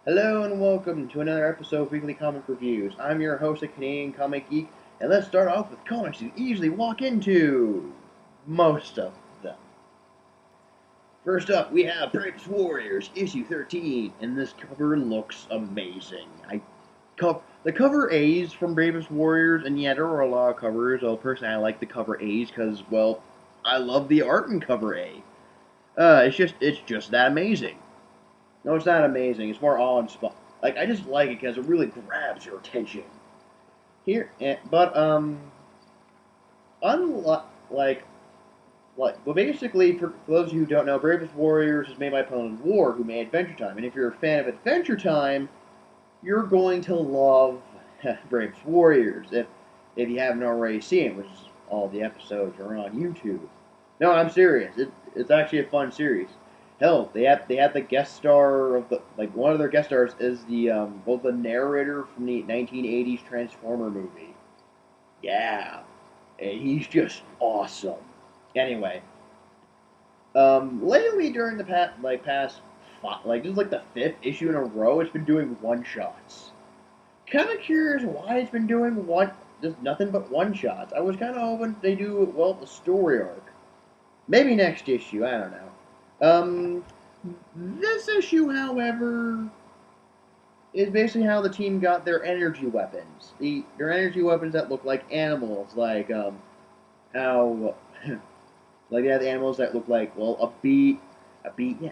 Hello and welcome to another episode of Weekly Comic Reviews. I'm your host, the Canadian Comic Geek, and let's start off with comics you easily walk into. Most of them. First up, we have Bravest Warriors, issue 13, and this cover looks amazing. The cover A's from Bravest Warriors, and yeah, there are a lot of covers. Well, personally, I like the cover A's because, well, I love the art in cover A. It's just that amazing. No, it's not amazing. It's more awe-inspiring. Like, I just like it because it really grabs your attention. But unlike well, basically, for those of you who don't know, Bravest Warriors is made by Opponent War, who made Adventure Time, and if you're a fan of Adventure Time, you're going to love Bravest Warriors if you haven't already seen it, which is all the episodes are on YouTube. No, I'm serious. It's actually a fun series. Hell, they had the guest star of the one of their guest stars is the narrator from the 1980s Transformer movie. Yeah, and he's just awesome. Anyway, lately during the past this is like the fifth issue in a row, it's been doing one shots. Kind of curious why it's been doing just nothing but one shots. I was kind of hoping they do a story arc. Maybe next issue. I don't know. This issue, however, is basically how the team got their energy weapons. Their energy weapons that look like animals, how like they have animals that look like a bee, bee,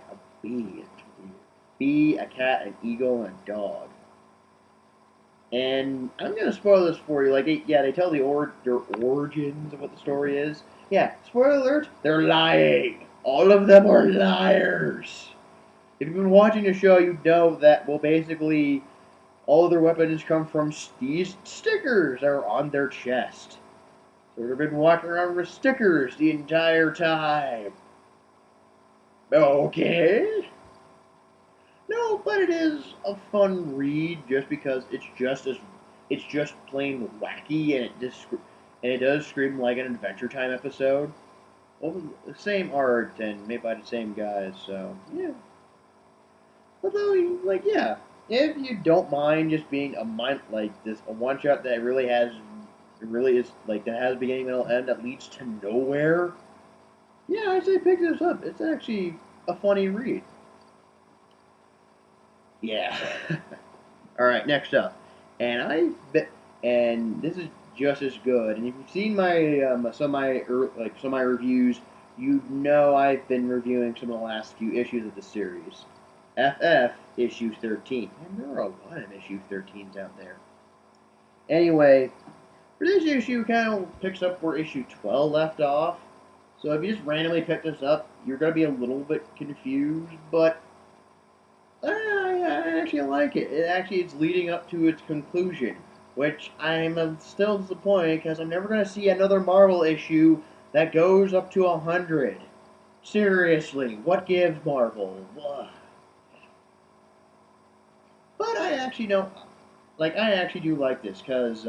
a cat, an eagle, and a dog. And I'm gonna spoil this for you. They tell their origins of what the story is. Yeah, spoiler alert, they're lying. All of them are liars. If you've been watching the show, you know that, well, basically, all of their weapons come from these stickers that are on their chest. So they've been walking around with stickers the entire time. Okay. No, but it is a fun read just because it's just plain wacky and it does scream like an Adventure Time episode. Well, the same art and made by the same guys, so yeah. Although, yeah, if you don't mind just being a one shot that it really is that has a beginning, middle, end that leads to nowhere. Yeah, I say pick this up. It's actually a funny read. Yeah. All right, next up, and I bet, and this is just as good. And if you've seen my some of my reviews, you know I've been reviewing some of the last few issues of the series. FF issue 13, and there are a lot of issue 13s out there. Anyway, for this issue, kind of picks up where issue 12 left off. So if you just randomly pick this up, you're gonna be a little bit confused, but I actually like it. It's leading up to its conclusion, which I'm still disappointed because I'm never going to see another Marvel issue that goes up to 100. Seriously, what gives Marvel? Ugh. But I actually don't. I actually do like this because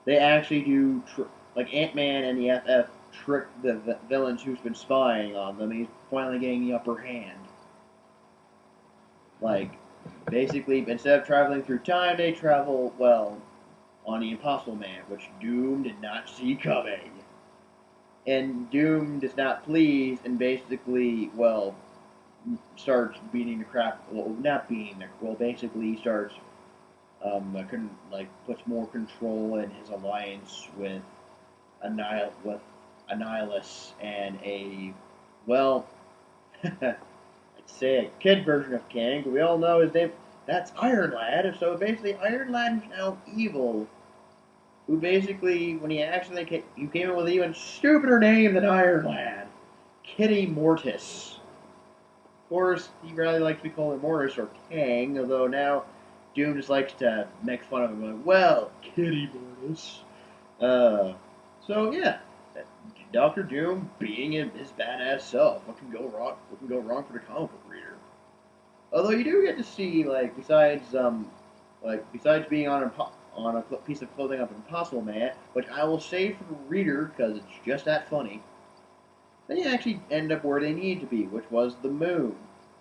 they actually do. Ant-Man and the FF trick the villains who's been spying on them. He's finally getting the upper hand. Like, basically, instead of traveling through time, they travel, well, on the Impossible Man, which Doom did not see coming. And Doom is not pleased and basically, well, starts beating the crap. Well, not beating the. Well, basically, he starts, puts more control in his alliance with Annihilus and well, say a kid version of Kang, but we all know his name. That's Iron Lad. So basically, Iron Lad is now evil. Who basically, when he came in with an even stupider name than Iron Lad, Kitty Mortis. Of course, he rather likes to be called Mortis or Kang, although now Doom just likes to make fun of him. Like, well, Kitty Mortis. So yeah, Doctor Doom being his badass self. What can go wrong? What can go wrong for the comic book reader? Although you do get to see, besides being on a piece of clothing of Impossible Man, which I will save for the reader because it's just that funny. They actually end up where they need to be, which was the moon,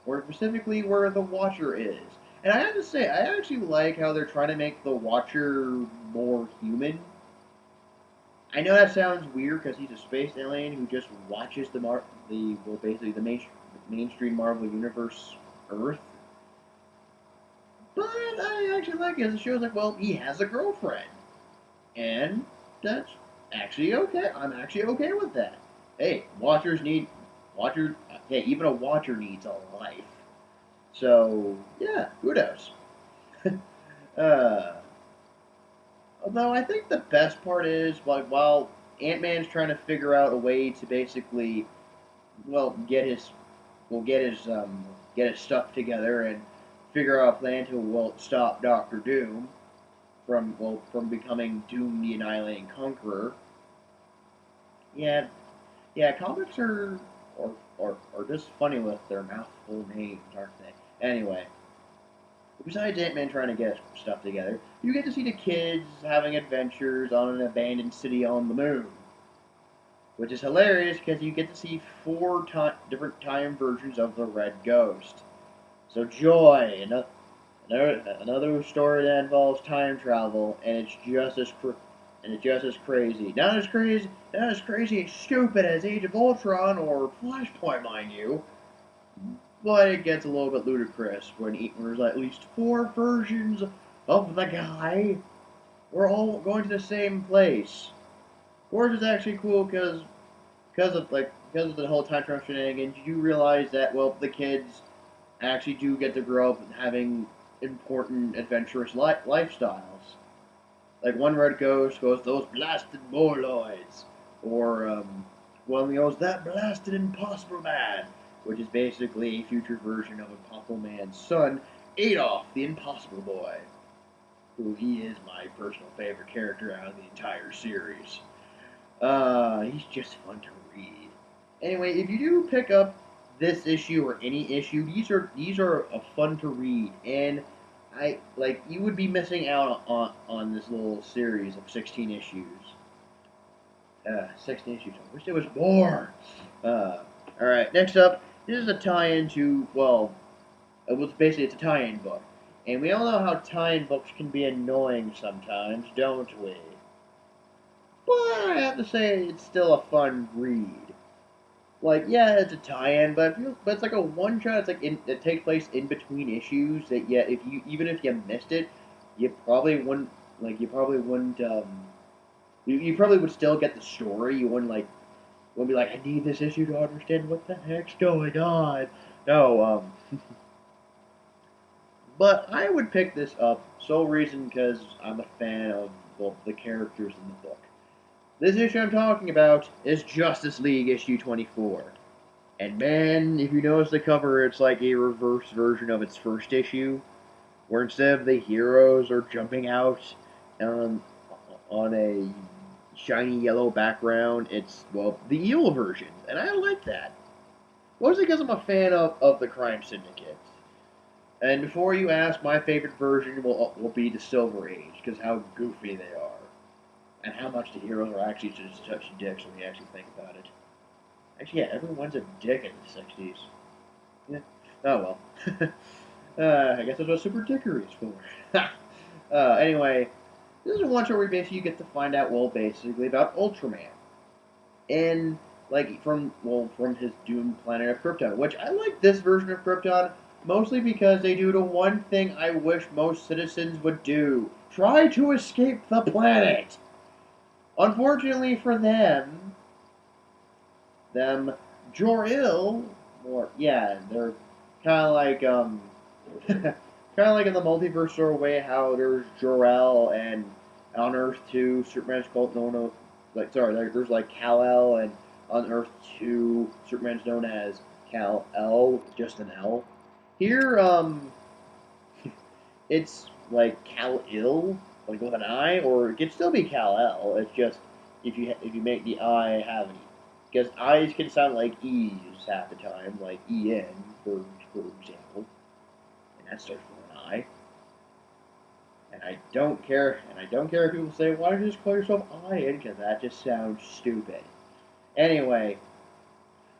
or specifically where the Watcher is. And I have to say, I actually like how they're trying to make the Watcher more human. I know that sounds weird because he's a space alien who just watches basically the mainstream Marvel universe Earth. But I actually like it. It shows like, well, he has a girlfriend, and that's actually okay. I'm actually okay with that. Hey, watchers. Hey, even a watcher needs a life. So yeah, kudos. uh, Although I think the best part is like while Ant Man's trying to figure out a way to basically well get his stuff together and figure out a plan to stop Doctor Doom from becoming Doom the Annihilating Conqueror. Yeah, yeah, comics are just funny with their mouthful names, aren't they? Anyway, besides Ant-Man trying to get stuff together, you get to see the kids having adventures on an abandoned city on the moon, which is hilarious because you get to see four different time versions of the Red Ghost. So joy, another story that involves time travel, and it's just as crazy. Not as crazy and stupid as Age of Ultron or Flashpoint, mind you. But it gets a little bit ludicrous when there's at least four versions of the guy. We're all going to the same place. Which is actually cool because of the whole time travel shenanigans. You do realize that well the kids actually do get to grow up having important adventurous lifestyles. Like one red ghost goes those blasted Moloids, or one goes that blasted Impossible Man, which is basically a future version of Impossible Man's son, Adolf, the Impossible Boy, who he is my personal favorite character out of the entire series. He's just fun to read. Anyway, if you do pick up this issue or any issue, these are fun to read, and you would be missing out on this little series of 16 issues. 16 issues. I wish there was more. All right. Next up, this is a tie-in to it's a tie-in book, and we all know how tie-in books can be annoying sometimes, don't we? But I have to say, it's still a fun read. Like, yeah, it's a tie-in, but it's like a one-shot. It's like it takes place in between issues. That yet, if you even if you missed it, you probably wouldn't like. You probably would still get the story. You wouldn't be like, I need this issue to understand what the heck's going on. No, but I would pick this up sole reason because I'm a fan of the characters in the book. This issue I'm talking about is Justice League issue 24. And man, if you notice the cover, it's like a reverse version of its first issue, where instead of the heroes are jumping out on, on a shiny yellow background, it's, the evil version. And I like that. Mostly because I'm a fan of the Crime Syndicate. And before you ask, my favorite version will be the Silver Age, because how goofy they are. And how much the heroes are actually just such dicks when you actually think about it. Actually, yeah, everyone's a dick in the 60s. Yeah. Oh, well. I guess that's what Super Dickery is for. Anyway, this is one show where basically you get to find out, basically about Ultraman. And, from his doomed planet of Krypton. Which, I like this version of Krypton, mostly because they do the one thing I wish most citizens would do. Try to escape the planet! Unfortunately for them, Jor-Il, they're kind of like, kind of like in the multiverse sort of way how there's Jor-El and on Earth 2, Superman's called known as, there's like Kal-El, and on Earth 2, Superman's known as Kal-El, just an L. Here, it's like Kal-Il, like with an I, or it could still be Kal-El. It's just if you make the I have an E, because I's can sound like E's half the time, like En for example, and that starts with an I. And I don't care if people say, why don't you just call yourself Ian, because that just sounds stupid. Anyway,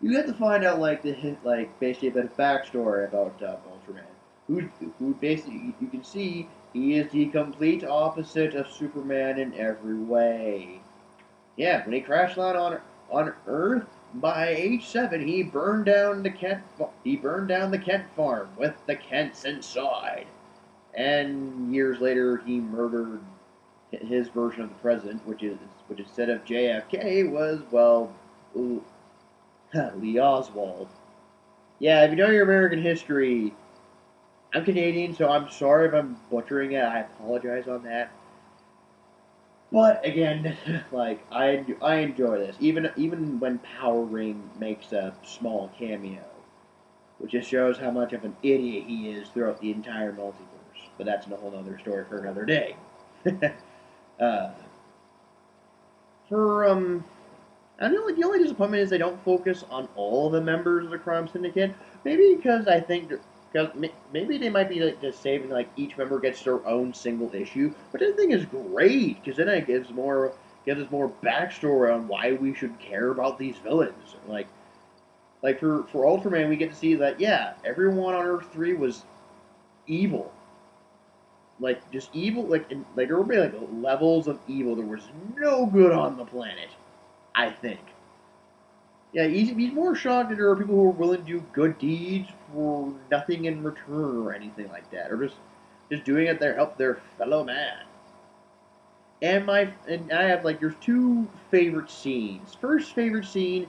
you get to find out basically a bit of backstory about Ultraman. who basically you can see he is the complete opposite of Superman in every way. Yeah, when he crashed land on Earth, by age 7, he burned down the Kent farm with the Kents inside. And years later, he murdered his version of the president, which instead of JFK was Lee Oswald. Yeah, if you know your American history, I'm Canadian, so I'm sorry if I'm butchering it. I apologize on that. But again, like I enjoy this, even when Power Ring makes a small cameo, which just shows how much of an idiot he is throughout the entire multiverse. But that's a whole other story for another day. uh, for I know like the only disappointment is they don't focus on all the members of the crime syndicate. Maybe because I think because maybe they might be like just saving like each member gets their own single issue, which I think is great because then it gives us more backstory on why we should care about these villains. Like for Ultraman, we get to see that yeah, everyone on Earth 3 was evil, like just evil, like there were like levels of evil. There was no good on the planet, I think. Yeah, he's more shocked that there are people who are willing to do good deeds for nothing in return or anything like that, or just doing it to help their fellow man. And I have like there's two favorite scenes. First favorite scene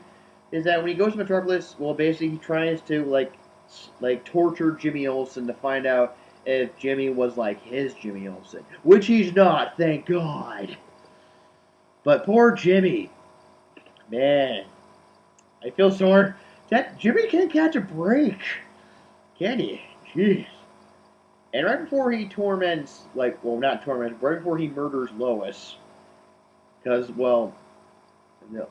is that when he goes to Metropolis, well, basically he tries to like torture Jimmy Olsen to find out if Jimmy was like his Jimmy Olsen, which he's not, thank God. But poor Jimmy, man, I feel sore. That Jimmy can't catch a break, can he? Jeez. And right before he torments, not torments, right before he murders Lois, because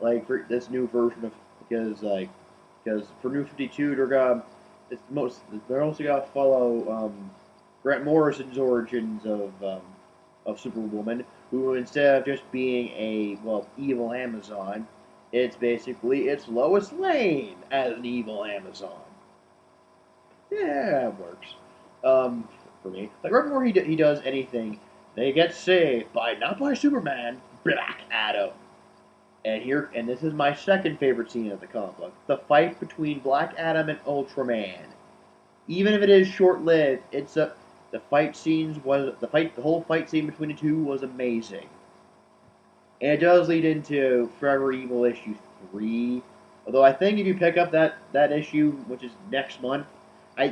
like for this new version of because for New 52 they're also got to follow Grant Morrison's origins of Superwoman, who instead of just being a evil Amazon, it's Lois Lane as an evil Amazon. Yeah, it works. For me, like right before he does anything, they get saved by not by Superman, Black Adam. And this is my second favorite scene of the comic book: the fight between Black Adam and Ultraman. Even if it is short lived, the whole fight scene between the two was amazing. And it does lead into Forever Evil issue 3. Although I think if you pick up that issue, which is next month,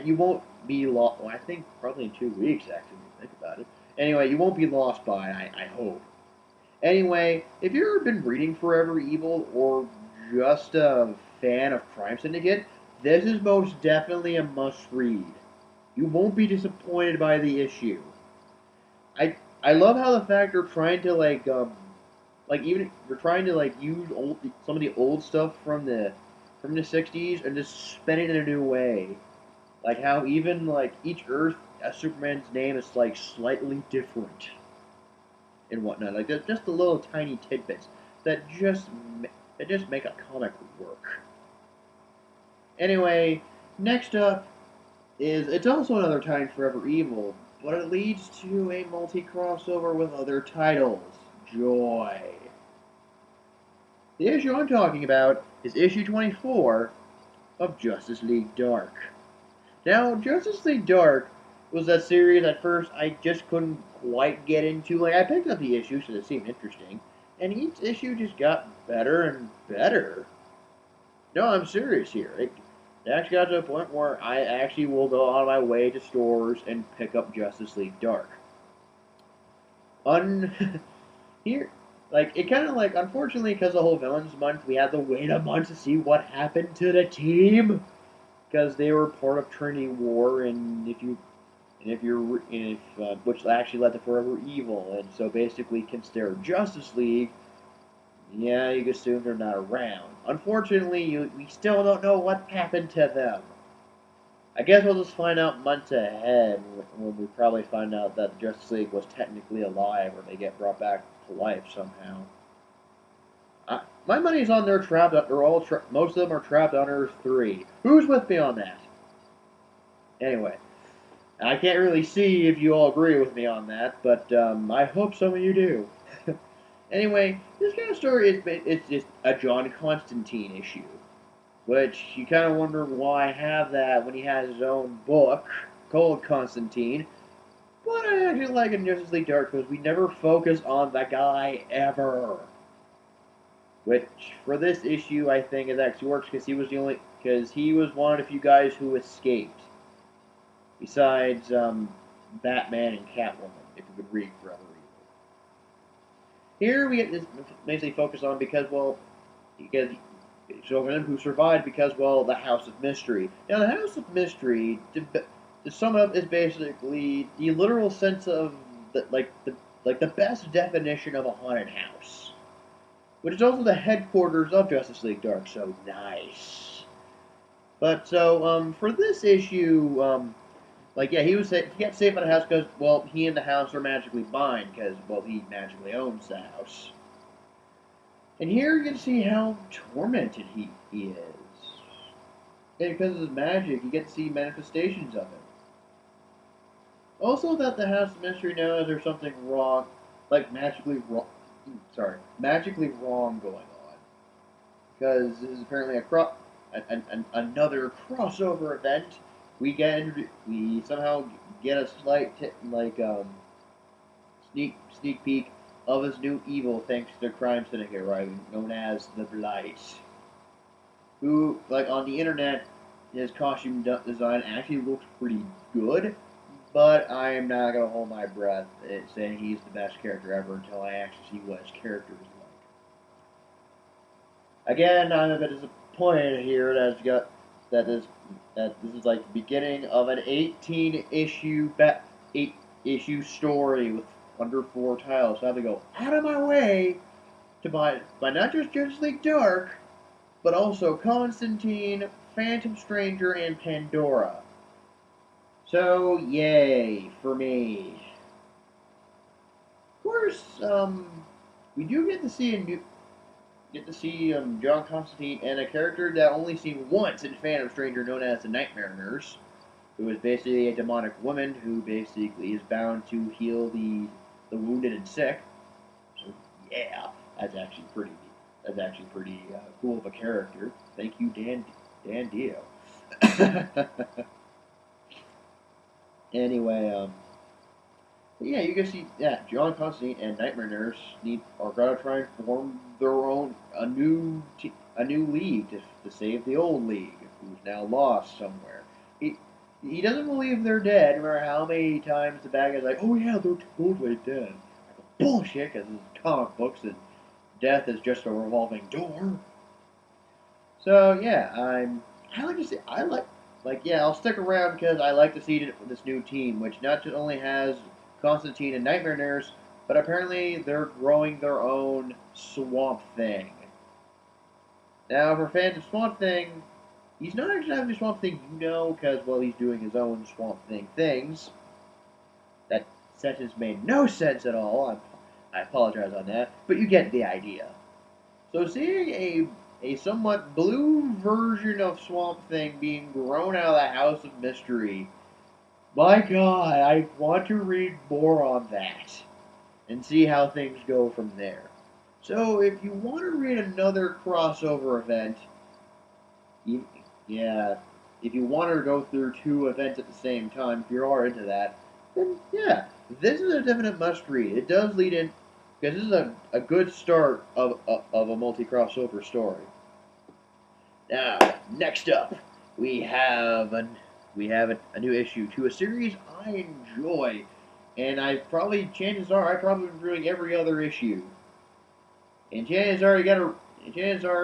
you won't be lost. Well, I think probably in 2 weeks, actually, if you think about it. Anyway, you won't be lost by it, I hope. Anyway, if you've ever been reading Forever Evil or just a fan of Crime Syndicate, this is most definitely a must-read. You won't be disappointed by the issue. I love how the fact they're trying to even they're trying to use some of the old stuff from the '60s and just spin it in a new way. Like how even each Earth as Superman's name is slightly different and whatnot. Like just the little tiny tidbits that just make a comic work. Anyway, next up is it's also another time Forever Evil, but it leads to a multi-crossover with other titles. Joy. The issue I'm talking about is issue 24 of Justice League Dark. Now, Justice League Dark was that series at first I just couldn't quite get into. Like, I picked up the issue because it seemed interesting, and each issue just got better and better. No, I'm serious here. It actually got to a point where I actually will go on my way to stores and pick up Justice League Dark. Here, it kind of unfortunately, because the whole Villains Month, we had to wait a month to see what happened to the team, because they were part of Trinity War, which actually led to Forever Evil, and so basically, consider Justice League. Yeah, you can assume they're not around. Unfortunately, we still don't know what happened to them. I guess we'll just find out months ahead when we probably find out that Justice League was technically alive or they get brought back to life somehow. My money's on they're trapped. Most of them are trapped on Earth 3. Who's with me on that? Anyway, And I can't really see if you all agree with me on that, but I hope some of you do. Anyway, this kind of story it's just a John Constantine issue, which you kind of wonder why have that when he has his own book called Constantine. But I actually like it in Justice League Dark because we never focus on the guy ever. Which for this issue I think it actually works because he was one of the few guys who escaped. Besides Batman and Catwoman, if you could read for other reasons. Here we get this basically focused on because children who survived because the House of Mystery. Now the House of Mystery, to sum it up, is basically the literal sense of the best definition of a haunted house, which is also the headquarters of Justice League Dark. So nice. But so for this issue, he got safe out of the house because he and the house are magically bind because he magically owns the house. And here you can see how tormented he is. And because of his magic, you get to see manifestations of it. Also, that the House of Mystery knows there's something wrong, magically wrong going on. Because this is apparently another crossover event. We somehow get a slight sneak peek of his new evil thanks to the crime syndicate arriving, known as the Blight. Who, on the internet, his costume design actually looks pretty good, but I'm not going to hold my breath saying he's the best character ever until I actually see what his character is like. Again, I'm a bit disappointed here that this is like the beginning of an 18-issue story with under 4 titles. So I have to go out of my way to buy not just Justice League Dark, but also Constantine, Phantom Stranger, and Pandora. So yay for me. Of course, we do get to see John Constantine and a character that only seen once in Phantom Stranger, known as the Nightmare Nurse, who is basically a demonic woman who basically is bound to heal the wounded and sick. So yeah, that's actually pretty cool of a character. Thank you, Dan Dio. Anyway, yeah, you can see that John Constantine and Nightmare Nurse are gonna try and form a new league to save the old league, who's now lost somewhere. He doesn't believe they're dead, no matter how many times the bad guy's like, oh yeah, they're totally dead. Bullshit, because it's comic books and death is just a revolving door. So yeah, I'll stick around because I like to see this new team, which not just only has Constantine and Nightmare Nurse, but apparently they're growing their own Swamp Thing. Now, for fans of Swamp Thing, he's not actually having a Swamp Thing, because, he's doing his own Swamp Thing things. That sentence made no sense at all. I apologize on that, but you get the idea. So seeing a somewhat blue version of Swamp Thing being grown out of the House of Mystery, my God, I want to read more on that and see how things go from there. So if you want to read another crossover event, if you want to go through 2 events at the same time, if you are into that, then yeah, this is a definite must-read. It does lead in, because this is a good start of a multi-crossover story. Now, next up, we have a new issue to a series I enjoy, and chances are I've probably been reading every other issue. And chances are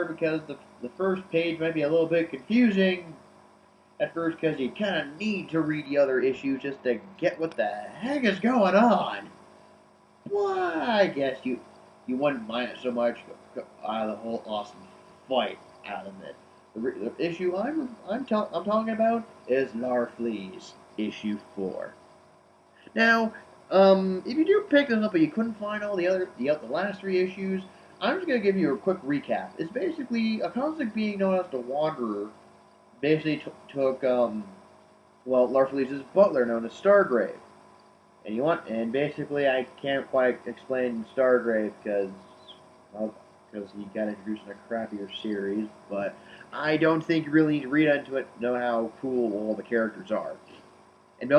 because the first page might be a little bit confusing at first because you kind of need to read the other issues just to get what the heck is going on. Well, I guess you wouldn't mind it so much out of the whole awesome fight out of it. The issue I'm talking about is Larfleeze, issue 4. Now, if you do pick this up but you couldn't find all the last 3 issues, I'm just gonna give you a quick recap. It's basically a cosmic being known as the Wanderer. Basically took well, Larfleeze's butler known as Stargrave. And basically I can't quite explain Stargrave because he got introduced in a crappier series, but I don't think you really need to read into it to know how cool all the characters are. And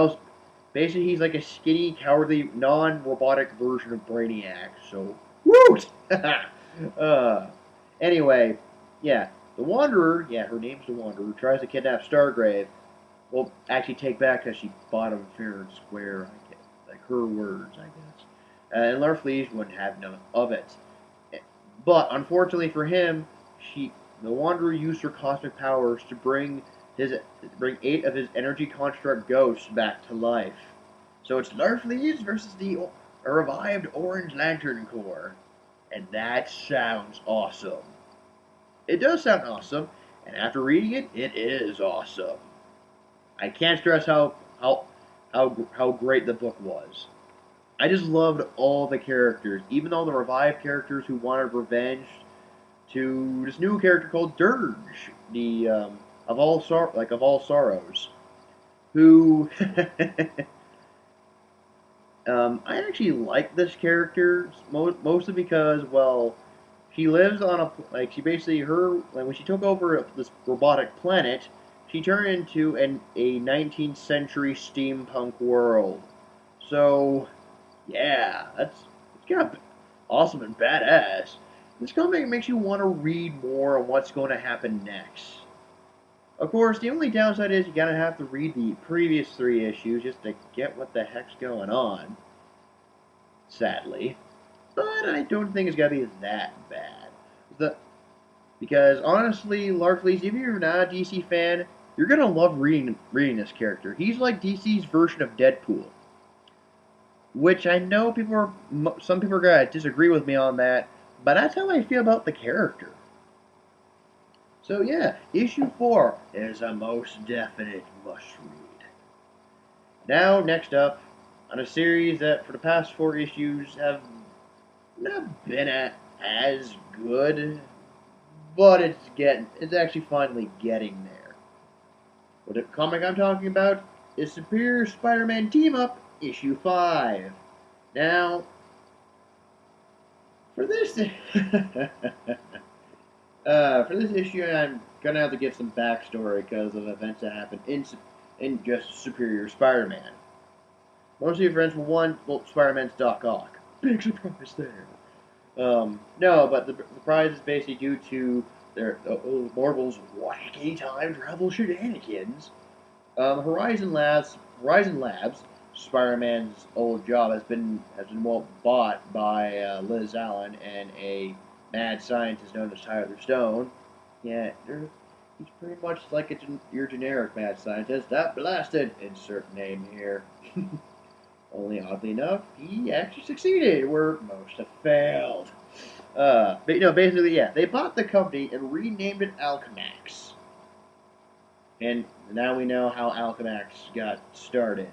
basically he's like a skinny, cowardly, non-robotic version of Brainiac. So woot! uh, anyway, yeah, the Wanderer, yeah, her name's the Wanderer, tries to kidnap Stargrave. Well, actually, take back because she bought him fair and square. I guess, like her words, I guess. And Larfleeze wouldn't have none of it. But unfortunately for him, the Wanderer used her cosmic powers to bring 8 of his energy construct ghosts back to life. So it's Larfleeze versus the revived Orange Lantern Corps, and that sounds awesome. It does sound awesome, and after reading it, it is awesome. I can't stress how great the book was. I just loved all the characters, even all the revived characters who wanted revenge, to this new character called Dirge, the of all sorrows, who I actually like this character mostly because well, she lives on she basically when she took over this robotic planet, she turned into a 19th century steampunk world. So yeah, it's kind of awesome and badass. This comic makes you want to read more on what's going to happen next. Of course, the only downside is you gotta have to read the previous 3 issues just to get what the heck's going on. Sadly, but I don't think it's gonna be that bad. The Because honestly, Larfleeze, if you're not a DC fan, you're gonna love reading this character. He's like DC's version of Deadpool, which I know some people are gonna disagree with me on that, but that's how I feel about the character. So yeah, issue 4 is a most definite must read. Now, next up, on a series that for the past 4 issues have not been as good, but it's actually finally getting there. What the comic I'm talking about is Superior Spider-Man Team Up issue 5. Now, for this for this issue, I'm gonna have to give some backstory because of events that happened in just Superior Spider-Man. Most of your friends will well, Spider-Man's Doc Ock. Big surprise there. No, but the prize is basically due to Marvel's wacky time travel shenanigans. Horizon Labs, Spider-Man's old job has been well bought by Liz Allen and a mad scientist known as Tyler Stone. Yeah, he's pretty much like your generic mad scientist. That blasted insert name here. Only oddly enough, he actually succeeded where most have failed. But basically, yeah, they bought the company and renamed it Alchemax. And now we know how Alchemax got started.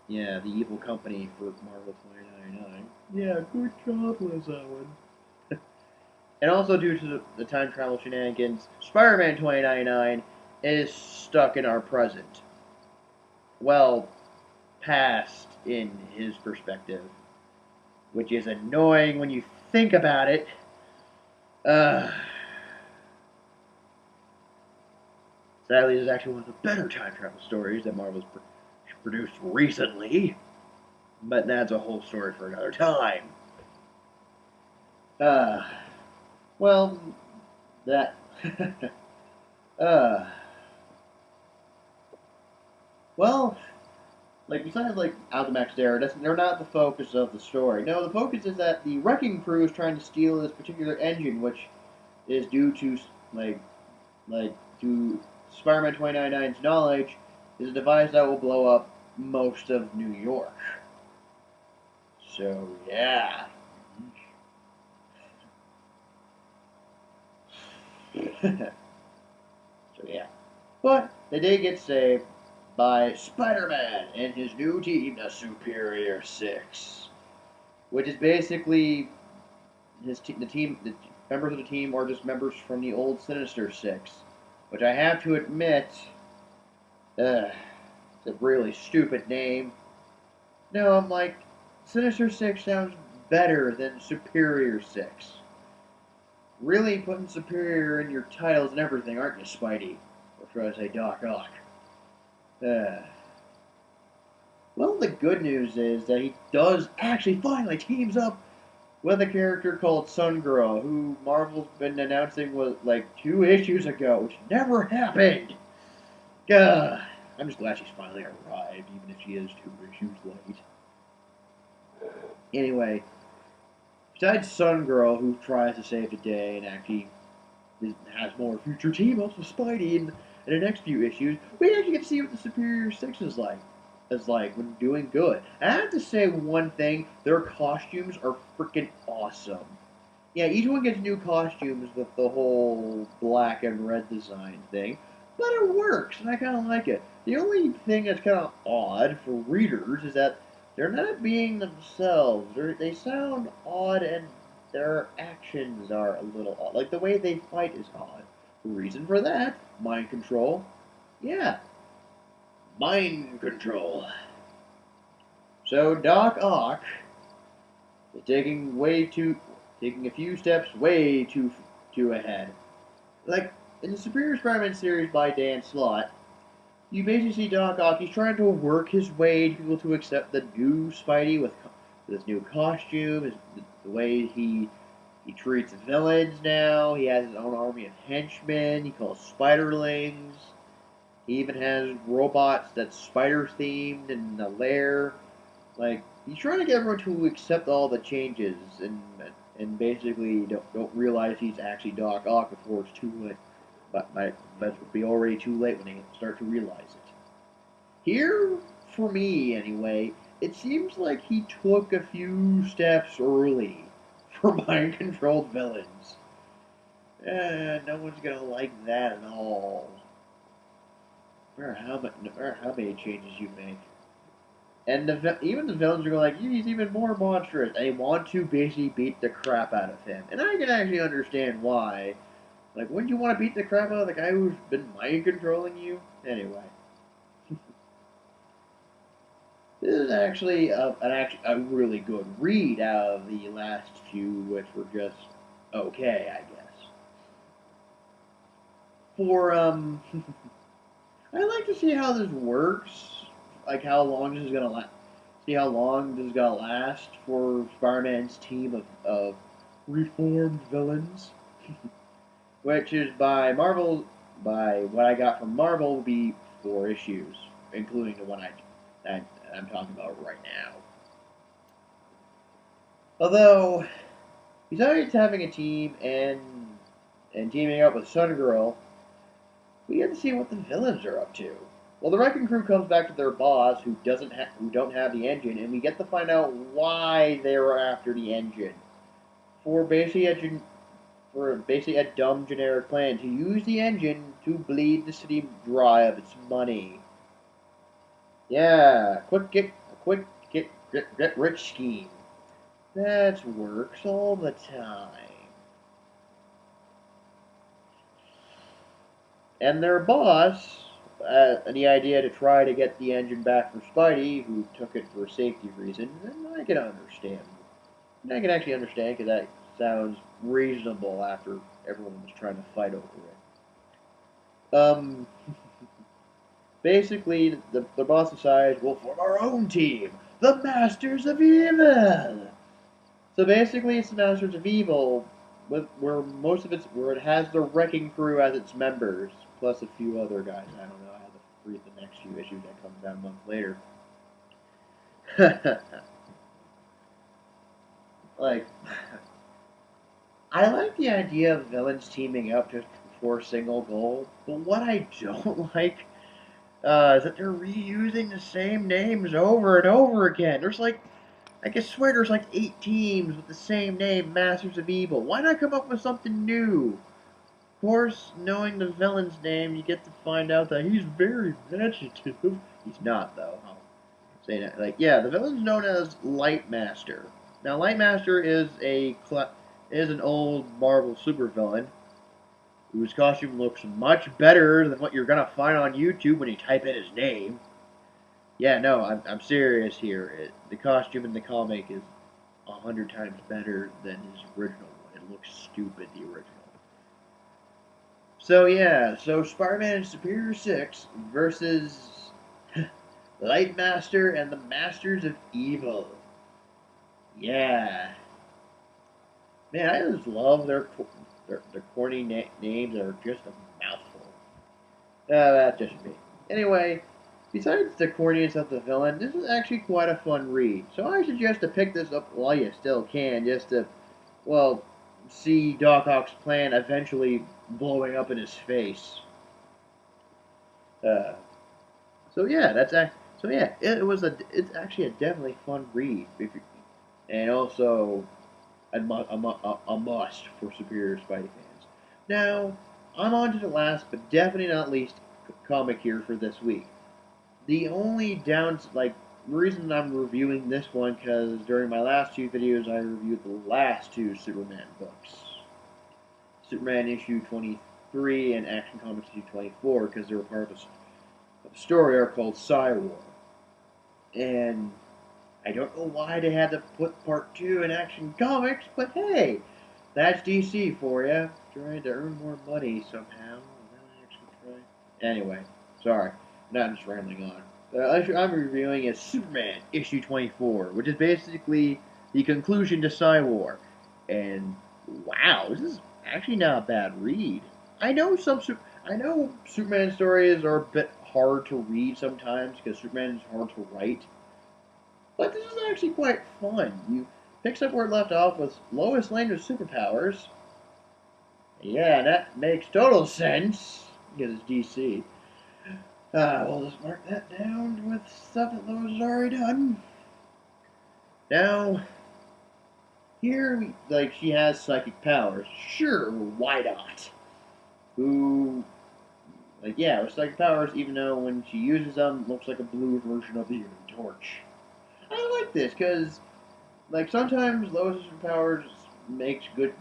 Yeah, the evil company for Marvel 2099. Yeah, good job, Liz Owen. And also due to the time travel shenanigans, Spider-Man 2099 is stuck in our present. Well, past in his perspective, which is annoying when you think about it. Sadly, this is actually one of the better time travel stories that Marvel's produced recently, but that's a whole story for another time. Well, that. Well, besides Alchemax they're not the focus of the story. No, the focus is that the Wrecking Crew is trying to steal this particular engine, which is due to to Spider-Man 2099's knowledge, is a device that will blow up most of New York. So yeah. So yeah. But they did get saved by Spider-Man and his new team, the Superior Six, which is basically the members of the team are just members from the old Sinister Six, which I have to admit, it's the really stupid name. No, I'm like, Sinister Six sounds better than Superior Six. Really putting Superior in your titles and everything, aren't you, Spidey? Or should I say Doc Ock? Uh, well, the good news is that he does actually finally teams up with a character called Sun Girl, who Marvel's been announcing was like 2 issues ago, which never happened. Gah. I'm just glad she's finally arrived, even if she is 2 issues late. Anyway, besides Sun Girl, who tries to save the day and actually has more future team-ups with Spidey in the next few issues, we actually get to see what the Superior Six is like when doing good. And I have to say one thing, their costumes are freaking awesome. Yeah, each one gets new costumes with the whole black and red design thing, but it works, and I kind of like it. The only thing that's kind of odd for readers is that they're not being themselves. They sound odd, and their actions are a little odd. Like, the way they fight is odd. The reason for that, mind control. Yeah, mind control. So Doc Ock is taking a few steps way too ahead. Like in the Superior Spider-Man series by Dan Slott, you basically see Doc Ock. He's trying to work his way to people to accept the new Spidey with his new costume, the way he treats villains now. He has his own army of henchmen. He calls spiderlings. He even has robots that's spider themed in the lair. Like, he's trying to get everyone to accept all the changes and basically don't realize he's actually Doc Ock before it's too late. But it'll be already too late when they start to realize it. Here, for me anyway, it seems like he took a few steps early for mind-controlled villains. No one's gonna like that at all. No matter how many changes you make. And even the villains are like, he's even more monstrous. They want to basically beat the crap out of him. And I can actually understand why. Like, wouldn't you want to beat the crap out of the guy who's been mind-controlling you? Anyway. This is actually a really good read out of the last few, which were just okay, I guess. I'd like to see how this works. Like how long this is gonna last. See how long this is gonna last for Spider-Man's team of reformed villains, which is by Marvel. By what I got from Marvel, will be 4 issues, including the one I'm talking about right now. Although, besides having a team and teaming up with Sun Girl, we get to see what the villains are up to. Well, the Wrecking Crew comes back to their boss, who don't have the engine, and we get to find out why they were after the engine. For basically a dumb generic plan to use the engine to bleed the city dry of its money. Yeah, get rich scheme. That works all the time. And their boss, the idea to try to get the engine back from Spidey, who took it for safety reasons, and I can understand. And I can actually understand, because that sounds reasonable after everyone was trying to fight over it. Basically, the boss decides, we'll form our own team, the Masters of Evil! So basically, it's the Masters of Evil, where it has the Wrecking Crew as its members, plus a few other guys. I don't know. I have to read the next few issues that comes out a month later. Like, I like the idea of villains teaming up just for a single goal, but what I don't like is that they're reusing the same names over and over again. I swear there's like 8 teams with the same name, Masters of Evil. Why not come up with something new? Of course, knowing the villain's name, you get to find out that he's very vegetative. He's not, though. I'll say that. Like, yeah, the villain's known as Lightmaster. Now, Lightmaster is an old Marvel supervillain whose costume looks much better than what you're gonna find on YouTube when you type in his name. Yeah, no, I'm serious here. The costume in the comic is 100 times better than his original one. It looks stupid, the original. So yeah, so Spider-Man Superior 6 versus Lightmaster and the Masters of Evil. Yeah, man, I just love their corny names. That are just a mouthful. That's just me. Anyway, besides the corniness of the villain, this is actually quite a fun read. So I suggest to pick this up while you still can, just to, well, see Doc Ock's plan eventually blowing up in his face. Uh, so yeah, so yeah, it's actually a definitely fun read, and also a must for Superior Spidey fans. Now, I'm on to the last, but definitely not least, comic here for this week. The only reason I'm reviewing this one because during my last two videos I reviewed the last two Superman books, Superman issue 23 and Action Comics issue 24, because they were part of a story arc called War. And I don't know why they had to put part 2 in Action Comics, but hey, that's DC for you, trying to earn more money somehow. Anyway, sorry, I'm just rambling on. The issue I'm reviewing is Superman issue 24, which is basically the conclusion to War. And wow, this is actually not a bad read. I know Superman stories are a bit hard to read sometimes because Superman is hard to write, but this is actually quite fun. You picks up where it left off with Lois Lane with superpowers. Yeah, that makes total sense because it's DC. We'll just mark that down with stuff that Lois has already done. Now, here, she has psychic powers. Sure, why not? With psychic powers, even though when she uses them, looks like a blue version of the Human Torch. I like this, because, sometimes Lois' powers makes good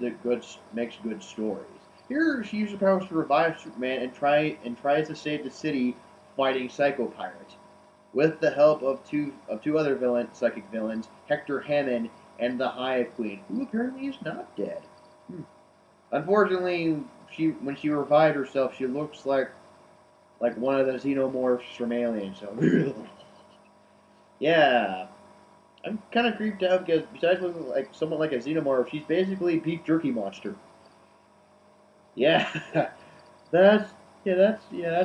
stories. Here, she uses her powers to revive Superman and tries to save the city fighting Psycho Pirate, with the help of two other psychic villains, Hector Hammond and the Hive Queen, who apparently is not dead. Unfortunately, when she revived herself, she looks like one of the xenomorphs from Alien. So, yeah, I'm kind of creeped out because besides looking like somewhat like a xenomorph, she's basically a beef jerky monster. Yeah, that's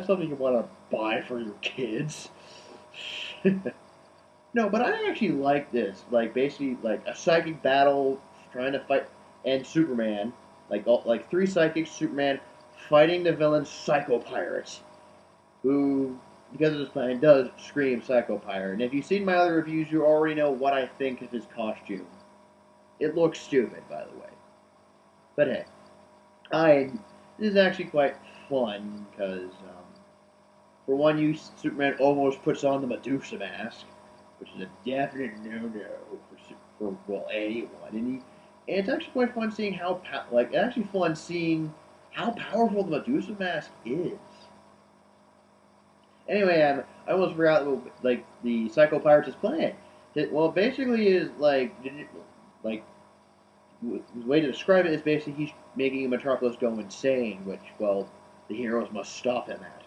something you want to buy for your kids. No, but I actually like this. Basically, a psychic battle trying to fight, and Superman, three psychics, Superman fighting the villain Psycho Pirate, who, because of his plan, does scream Psycho Pirate. And if you've seen my other reviews, you already know what I think of his costume. It looks stupid, by the way. But hey, this is actually quite fun because, for one, Superman almost puts on the Medusa mask, which is a definite no-no for anyone. And it's actually quite fun seeing how powerful the Medusa mask is. Anyway, I almost forgot the Psycho Pirates' plan. Basically is the way to describe it is basically he's making Metropolis go insane, which, well, the heroes must stop him at.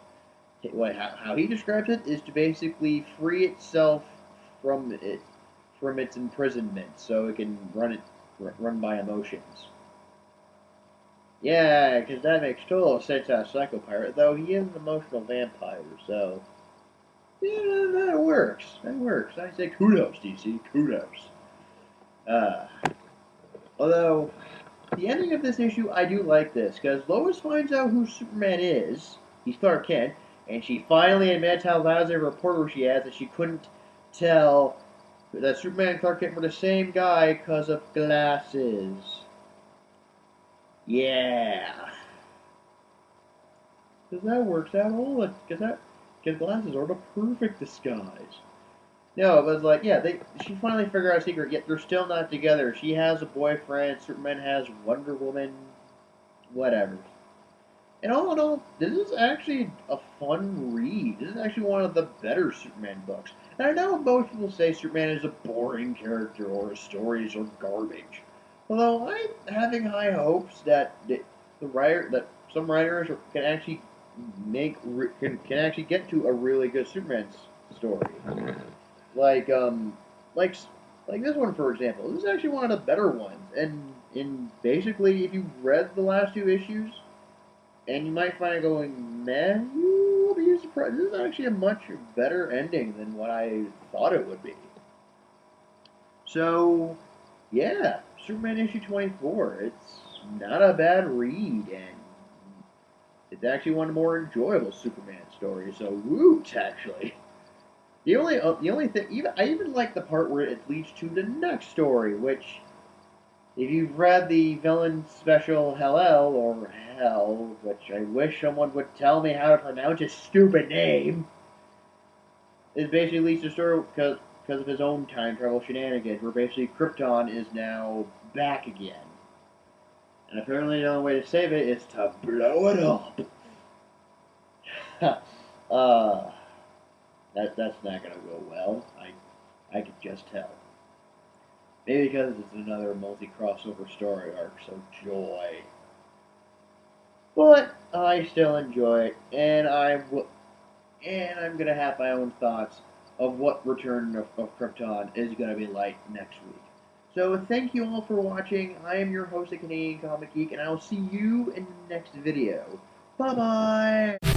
How he describes it is to basically free itself from its imprisonment, so it can run by emotions. Yeah, because that makes total sense out of Psycho Pirate, though he is an emotional vampire, so yeah, that works. That works. I say kudos, DC, kudos. Although the ending of this issue, I do like this because Lois finds out who Superman is. He's Clark Kent. And she finally admits how lousy a reporter she has that she couldn't tell that Superman and Clark Kent were the same guy because of glasses. Yeah. Because that works out all because glasses are the perfect disguise. No, it was she finally figured out a secret, yet they're still not together. She has a boyfriend, Superman has Wonder Woman, whatever. And all in all, this is actually a fun read. This is actually one of the better Superman books. And I know most people say Superman is a boring character or his stories are garbage. Although I'm having high hopes that that some writers can actually can actually get to a really good Superman story. Like like like this one for example. This is actually one of the better ones. And in basically, if you've read the last two issues, and you might find it going, man, you will be surprised. This is actually a much better ending than what I thought it would be. So, yeah, Superman issue 24. It's not a bad read, and it's actually one of the more enjoyable Superman stories. So, woot, actually. The only thing, I even like the part where it leads to the next story, which, if you've read the villain special Hell or Hell, which I wish someone would tell me how to pronounce his stupid name, it basically leads to a story because of his own time travel shenanigans, where basically Krypton is now back again. And apparently the only way to save it is to blow it up. uh, that's not gonna go well. I could just tell. Maybe because it's another multi-crossover story arc, so joy. But I still enjoy it, and I'm gonna have my own thoughts of what Return of Krypton is gonna be like next week. So thank you all for watching. I am your host, the Canadian Comic Geek, and I will see you in the next video. Bye bye.